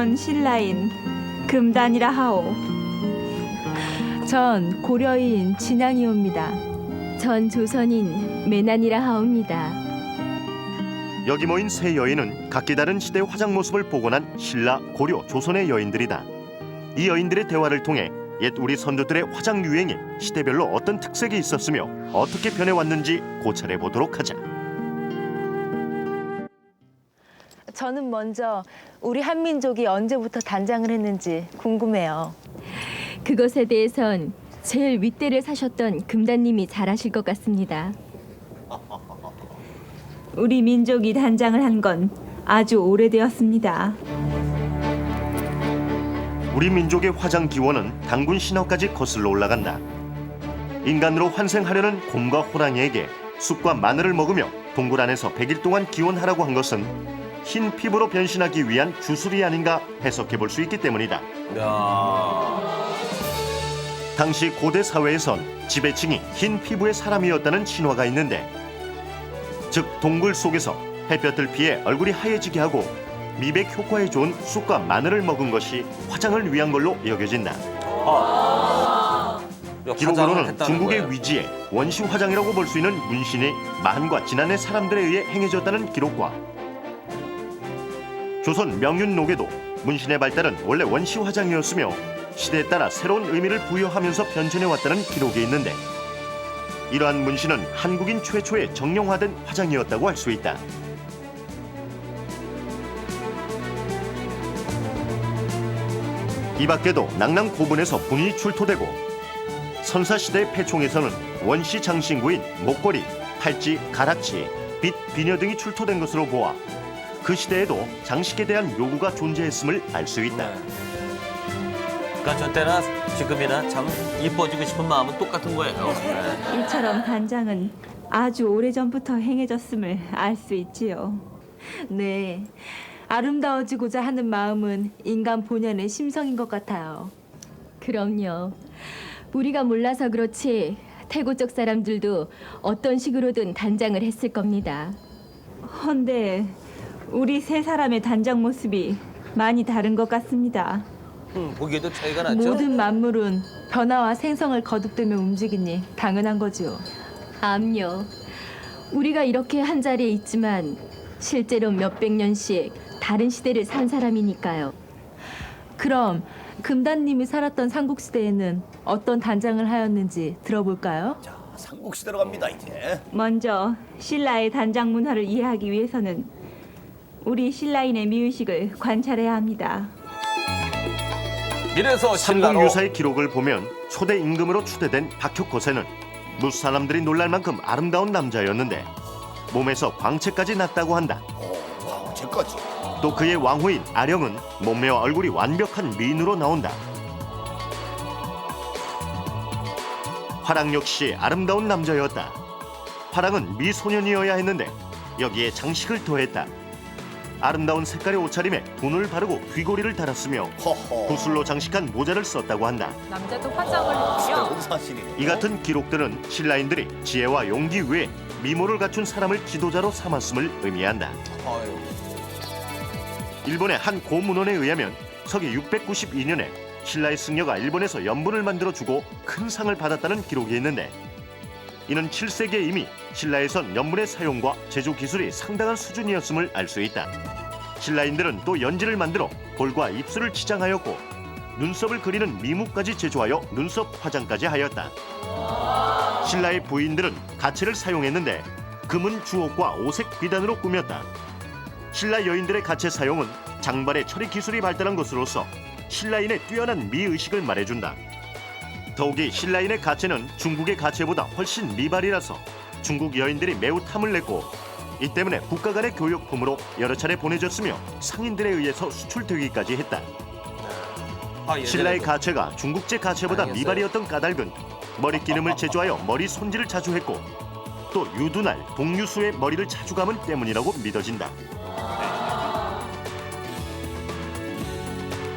전 신라인 금단이라 하오. 전 고려인 진양이옵니다. 전 조선인 매난이라 하옵니다. 여기 모인 세 여인은 각기 다른 시대의 화장 모습을 복원한 신라, 고려, 조선의 여인들이다. 이 여인들의 대화를 통해 옛 우리 선조들의 화장 유행이 시대별로 어떤 특색이 있었으며 어떻게 변해왔는지 고찰해 보도록 하자. 저는 먼저 우리 한민족이 언제부터 단장을 했는지 궁금해요. 그것에 대해선 제일 윗대를 사셨던 금단님이 잘 아실 것 같습니다. 우리 민족이 단장을 한 건 아주 오래되었습니다. 우리 민족의 화장 기원은 단군 신화까지 거슬러 올라간다. 인간으로 환생하려는 곰과 호랑이에게 쑥과 마늘을 먹으며 동굴 안에서 100일 동안 기원하라고 한 것은 흰 피부로 변신하기 위한 주술이 아닌가 해석해 볼 수 있기 때문이다. 당시 고대 사회에선 지배층이 흰 피부의 사람이었다는 신화가 있는데, 즉 동굴 속에서 햇볕을 피해 얼굴이 하얘지게 하고 미백 효과에 좋은 쑥과 마늘을 먹은 것이 화장을 위한 걸로 여겨진다. 기록으로는 중국의 위지에 원시 화장이라고 볼 수 있는 문신이 만과 지난해 사람들에 의해 행해졌다는 기록과 조선 명륜록에도 문신의 발달은 원래 원시 화장이었으며 시대에 따라 새로운 의미를 부여하면서 변천해왔다는 기록이 있는데, 이러한 문신은 한국인 최초의 정형화된 화장이었다고 할 수 있다. 이 밖에도 낙랑 고분에서 분이 출토되고 선사시대 패총에서는 원시 장신구인 목걸이, 팔찌, 가락지, 빛, 비녀 등이 출토된 것으로 보아 그 시대에도 장식에 대한 요구가 존재했음을 알 수 있다. 그러니까 저 때나 지금이나 참 이뻐지고 싶은 마음은 똑같은 거예요. 이처럼 단장은 아주 오래전부터 행해졌음을 알 수 있지요. 네, 아름다워지고자 하는 마음은 인간 본연의 심성인 것 같아요. 그럼요. 우리가 몰라서 그렇지 태고 쪽 사람들도 어떤 식으로든 단장을 했을 겁니다. 헌데 우리 세 사람의 단장 모습이 많이 다른 것 같습니다. 보기에도 차이가 나죠? 모든 만물은 변화와 생성을 거듭되며 움직이니 당연한 거죠. 암요. 우리가 이렇게 한 자리에 있지만 실제로 몇백 년씩 다른 시대를 산 사람이니까요. 그럼 금단님이 살았던 삼국시대에는 어떤 단장을 하였는지 들어볼까요? 자, 삼국시대로 갑니다 이제. 먼저 신라의 단장 문화를 이해하기 위해서는 우리 신라인의 미의식을 관찰해야 합니다. 이래서 신라로 삼국유사의 기록을 보면 초대 임금으로 추대된 박혁거세는 무수 사람들이 놀랄 만큼 아름다운 남자였는데 몸에서 광채까지 났다고 한다. 제까지. 또 그의 왕후인 아령은 몸매와 얼굴이 완벽한 미인으로 나온다. 화랑 역시 아름다운 남자였다. 화랑은 미소년이어야 했는데 여기에 장식을 더했다. 아름다운 색깔의 옷차림에 분을 바르고 귀고리를 달았으며 허허. 구슬로 장식한 모자를 썼다고 한다. 남자도 화장을 했고요. 새로운 사실이네. 이 같은 기록들은 신라인들이 지혜와 용기 외에 미모를 갖춘 사람을 지도자로 삼았음을 의미한다. 아유. 일본의 한 고문원에 의하면 서기 692년에 신라의 승려가 일본에서 연분을 만들어주고 큰 상을 받았다는 기록이 있는데, 이는 7세기에 이미 신라에선 연분의 사용과 제조 기술이 상당한 수준이었음을 알 수 있다. 신라인들은 또 연지를 만들어 볼과 입술을 치장하였고 눈썹을 그리는 미무까지 제조하여 눈썹 화장까지 하였다. 신라의 부인들은 가채를 사용했는데 금은 주옥과 오색 비단으로 꾸몄다. 신라 여인들의 가채 사용은 장발의 처리 기술이 발달한 것으로서 신라인의 뛰어난 미의식을 말해준다. 더욱이 신라인의 가채는 중국의 가채보다 훨씬 미발이라서 중국 여인들이 매우 탐을 냈고, 이 때문에 국가 간의 교역품으로 여러 차례 보내졌으며 상인들에 의해서 수출되기까지 했다. 신라의 가채가 중국제 가채보다 알겠어요. 미발이었던 까닭은 머리 기름을 제조하여 머리 손질을 자주 했고, 또 유두날, 동류수의 머리를 자주 감은 때문이라고 믿어진다.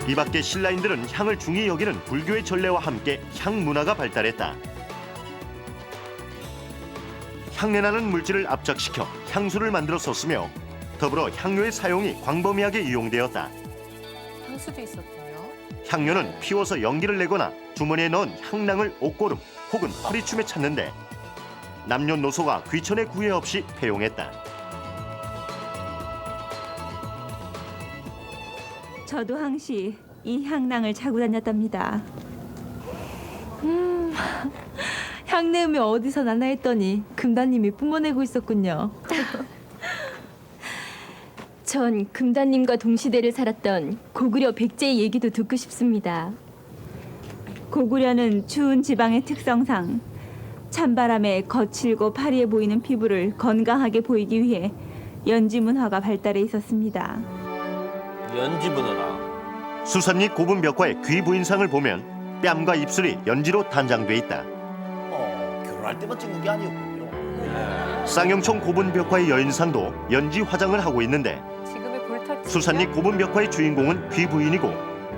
이 밖에 신라인들은 향을 중히 여기는 불교의 전례와 함께 향 문화가 발달했다. 향내나는 물질을 압착시켜 향수를 만들어 썼으며 더불어 향료의 사용이 광범위하게 이용되었다. 수도 있었군요. 향료는 피워서 연기를 내거나 주머니에 넣은 향낭을 옷고름 혹은 허리춤에 찾는데 남녀노소가 귀천의 구애 없이 배용했다. 저도 항시 이 향낭을 차고 다녔답니다. 향내음이 어디서 나나 했더니 금단님이 뿜어내고 있었군요. 전 금단님과 동시대를 살았던 고구려 백제의 얘기도 듣고 싶습니다. 고구려는 추운 지방의 특성상 찬바람에 거칠고 파리해 보이는 피부를 건강하게 보이기 위해 연지 문화가 발달해 있었습니다. 연지 문화라. 수산리 고분 벽화의 귀 부인상을 보면 뺨과 입술이 연지로 단장돼 있다. 결혼할 때만 찍는 게 아니었군요. 쌍용총 고분 벽화의 여인상도 연지 화장을 하고 있는데 지금의 볼터치. 수산리 고분 벽화의 주인공은 귀 부인이고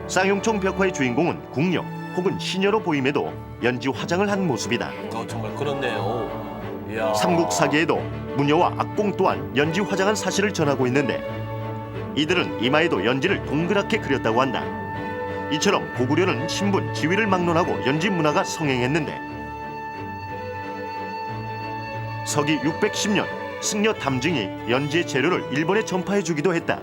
쌍용총 벽화의 주인공은 궁녀 혹은 시녀로 보임에도 연지 화장을 한 모습이다. 정말 그렇네요. 이야. 삼국사기에도 무녀와 악공 또한 연지 화장한 사실을 전하고 있는데 이들은 이마에도 연지를 동그랗게 그렸다고 한다. 이처럼 고구려는 신분, 지위를 막론하고 연지 문화가 성행했는데 서기 610년 승려 담증이 연지의 재료를 일본에 전파해주기도 했다.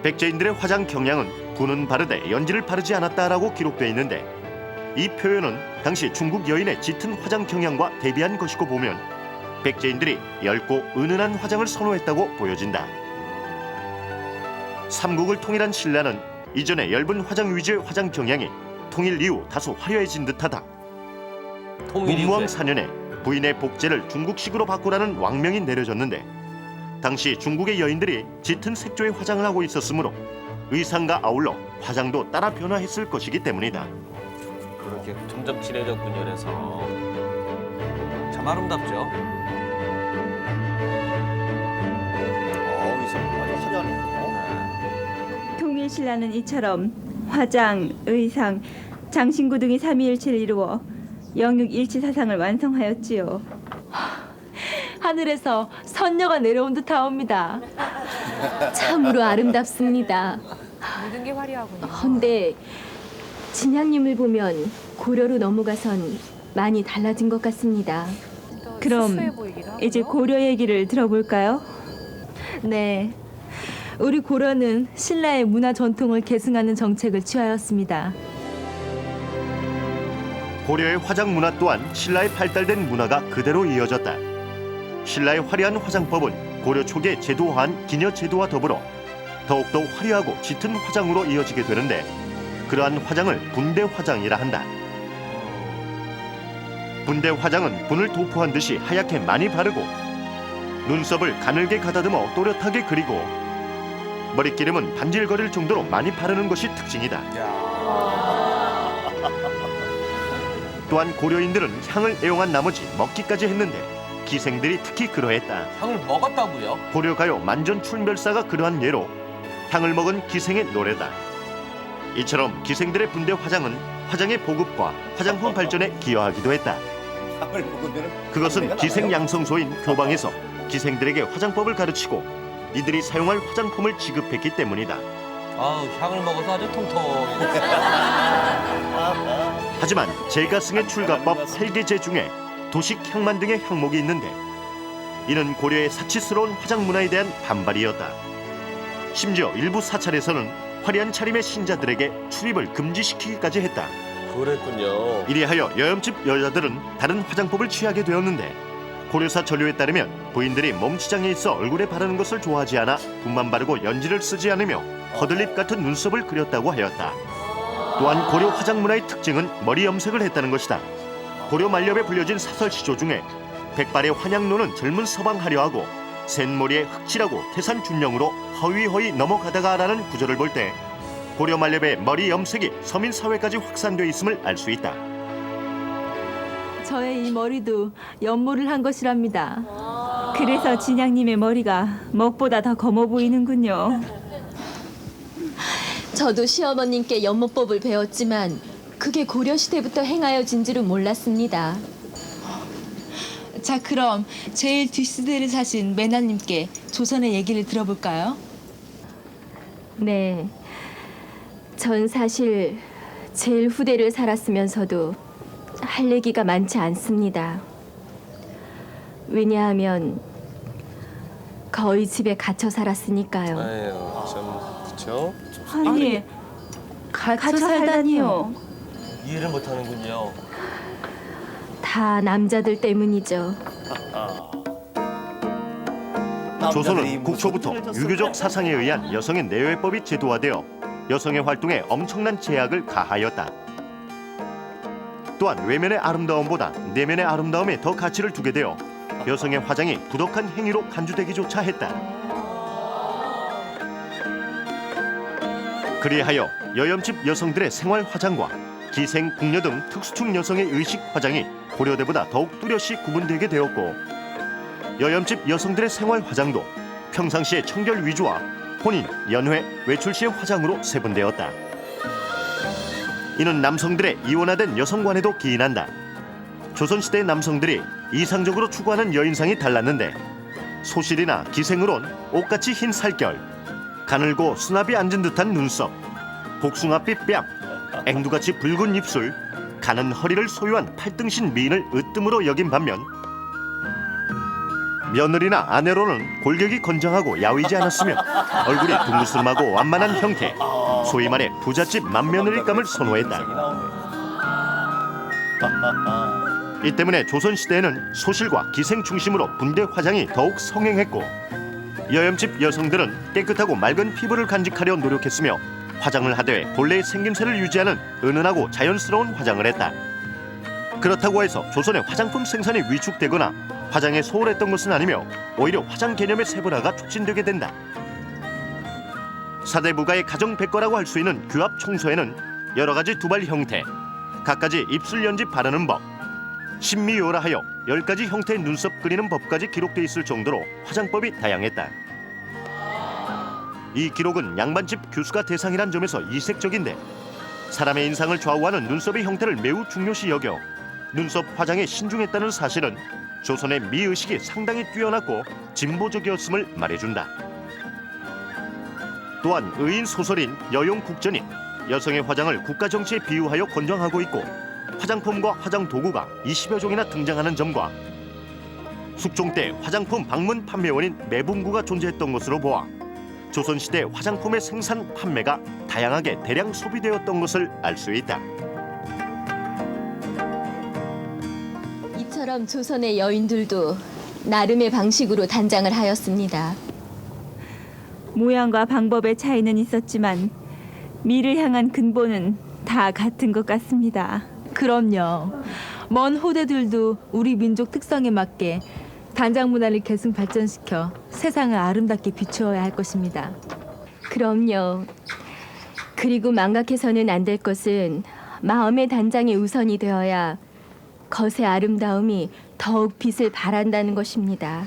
백제인들의 화장 경향은 분은 바르되 연지를 바르지 않았다라고 기록되어 있는데 이 표현은 당시 중국 여인의 짙은 화장 경향과 대비한 것이고 보면 백제인들이 얇고 은은한 화장을 선호했다고 보여진다. 삼국을 통일한 신라는 이전에 엷은 화장 위주의 화장 경향이 통일 이후 다소 화려해진 듯하다. 통일 문무왕 이후에 4년에 부인의 복제를 중국식으로 바꾸라는 왕명이 내려졌는데 당시 중국의 여인들이 짙은 색조의 화장을 하고 있었으므로 의상과 아울러 화장도 따라 변화했을 것이기 때문이다. 그렇게 점점 진해졌군요. 그래서 참 아름답죠. 의상 아주 화려하네요. 통일신라는 이처럼 화장, 의상, 장신구 등의 삼위일체를 이루어 영육일치사상을 완성하였지요. 하늘에서 선녀가 내려온 듯하옵니다. 참으로 아름답습니다. 모든 게 화려하군요. 헌데 진양님을 보면 고려로 넘어가선 많이 달라진 것 같습니다. 또 그럼 수수해 보이기도 하고요. 이제 고려 얘기를 들어볼까요? 네, 우리 고려는 신라의 문화 전통을 계승하는 정책을 취하였습니다. 고려의 화장 문화 또한 신라의 발달된 문화가 그대로 이어졌다. 신라의 화려한 화장법은 고려 초기에 제도화한 기녀 제도와 더불어 더욱더 화려하고 짙은 화장으로 이어지게 되는데 그러한 화장을 분대 화장이라 한다. 분대 화장은 분을 도포한 듯이 하얗게 많이 바르고 눈썹을 가늘게 가다듬어 또렷하게 그리고 머릿기름은 반질거릴 정도로 많이 바르는 것이 특징이다. 또한 고려인들은 향을 애용한 나머지 먹기까지 했는데 기생들이 특히 그러했다. 향을 먹었다고요? 고려가요 만전출멸사가 그러한 예로 향을 먹은 기생의 노래다. 이처럼 기생들의 분대 화장은 화장의 보급과 화장품 발전에 기여하기도 했다. 향을 먹으면 그것은 기생 양성소인 교방에서 기생들에게 화장법을 가르치고 이들이 사용할 화장품을 지급했기 때문이다. 아우, 향을 먹어서 아주 통통해졌어요. 하지만 제가승의 출가법 8개제 중에 도식 향만 등의 향목이 있는데 이는 고려의 사치스러운 화장 문화에 대한 반발이었다. 심지어 일부 사찰에서는 화려한 차림의 신자들에게 출입을 금지시키기까지 했다. 그랬군요. 이리하여 여염집 여자들은 다른 화장법을 취하게 되었는데 고려사 전료에 따르면 부인들이 몸치장에 있어 얼굴에 바르는 것을 좋아하지 않아 붓만 바르고 연지를 쓰지 않으며 허들립 같은 눈썹을 그렸다고 하였다. 또한 고려 화장 문화의 특징은 머리 염색을 했다는 것이다. 고려 만렵에 불려진 사설시조 중에 백발의 환양로는 젊은 서방하려하고 샌머리에 흑칠하고 태산 준령으로 허위허위 넘어가다가라는 구절을 볼 때 고려 만렵의 머리 염색이 서민 사회까지 확산되어 있음을 알 수 있다. 저의 이 머리도 연모를 한 것이랍니다. 그래서 진양님의 머리가 먹보다 더 검어 보이는군요. 저도 시어머님께 연모법을 배웠지만 그게 고려시대부터 행하여진 줄은 몰랐습니다. 자, 그럼 제일 뒷시대를 사신 매나님께 조선의 얘기를 들어볼까요? 네. 전 사실 제일 후대를 살았으면서도 할 얘기가 많지 않습니다. 왜냐하면 거의 집에 갇혀 살았으니까요. 아유, 참 그렇죠. 아니, 갇혀 살다니요. 이해를 못하는군요. 다 남자들 때문이죠. 조선은 국초부터 유교적 사상에 의한 여성의 내외법이 제도화되어 여성의 활동에 엄청난 제약을 가하였다. 또한 외면의 아름다움보다 내면의 아름다움에 더 가치를 두게 되어 여성의 화장이 부덕한 행위로 간주되기조차 했다. 그리하여 여염집 여성들의 생활 화장과 기생, 궁녀 등 특수충 여성의 의식 화장이 고려대보다 더욱 뚜렷이 구분되게 되었고, 여염집 여성들의 생활 화장도 평상시의 청결 위주와 혼인, 연회, 외출 시의 화장으로 세분되었다. 이는 남성들의 이원화된 여성관에도 기인한다. 조선시대 남성들이 이상적으로 추구하는 여인상이 달랐는데, 소실이나 기생으론 옷같이 흰 살결, 가늘고 수납이 앉은 듯한 눈썹, 복숭아빛 뺨, 앵두같이 붉은 입술, 가는 허리를 소유한 팔등신 미인을 으뜸으로 여긴 반면, 며느리나 아내로는 골격이 건장하고 야위지 않았으며 얼굴이 둥그스름하고 완만한 형태, 소위 말해 부잣집 맏며느리감을 선호했다. 이 때문에 조선시대에는 소실과 기생 중심으로 분대 화장이 더욱 성행했고, 여염집 여성들은 깨끗하고 맑은 피부를 간직하려 노력했으며 화장을 하되 본래의 생김새를 유지하는 은은하고 자연스러운 화장을 했다. 그렇다고 해서 조선의 화장품 생산이 위축되거나 화장에 소홀했던 것은 아니며 오히려 화장 개념의 세분화가 촉진되게 된다. 사대부가의 가정 백과라고 할 수 있는 규합 청소에는 여러 가지 두발 형태, 갖가지 입술 연지 바르는 법, 신미요라 하여 10가지 형태의 눈썹 그리는 법까지 기록돼 있을 정도로 화장법이 다양했다. 이 기록은 양반집 교수가 대상이란 점에서 이색적인데, 사람의 인상을 좌우하는 눈썹의 형태를 매우 중요시 여겨 눈썹 화장에 신중했다는 사실은 조선의 미의식이 상당히 뛰어났고 진보적이었음을 말해준다. 또한 의인 소설인 여용국전이 여성의 화장을 국가 정치에 비유하여 권장하고 있고, 화장품과 화장 도구가 20여 종이나 등장하는 점과 숙종 때 화장품 방문 판매원인 매분구가 존재했던 것으로 보아 조선시대 화장품의 생산, 판매가 다양하게 대량 소비되었던 것을 알 수 있다. 이처럼 조선의 여인들도 나름의 방식으로 단장을 하였습니다. 모양과 방법의 차이는 있었지만 미를 향한 근본은 다 같은 것 같습니다. 그럼요. 먼 후대들도 우리 민족 특성에 맞게 단장 문화를 계승 발전시켜 세상을 아름답게 비추어야 할 것입니다. 그럼요. 그리고 망각해서는 안 될 것은 마음의 단장이 우선이 되어야 겉의 아름다움이 더욱 빛을 발한다는 것입니다.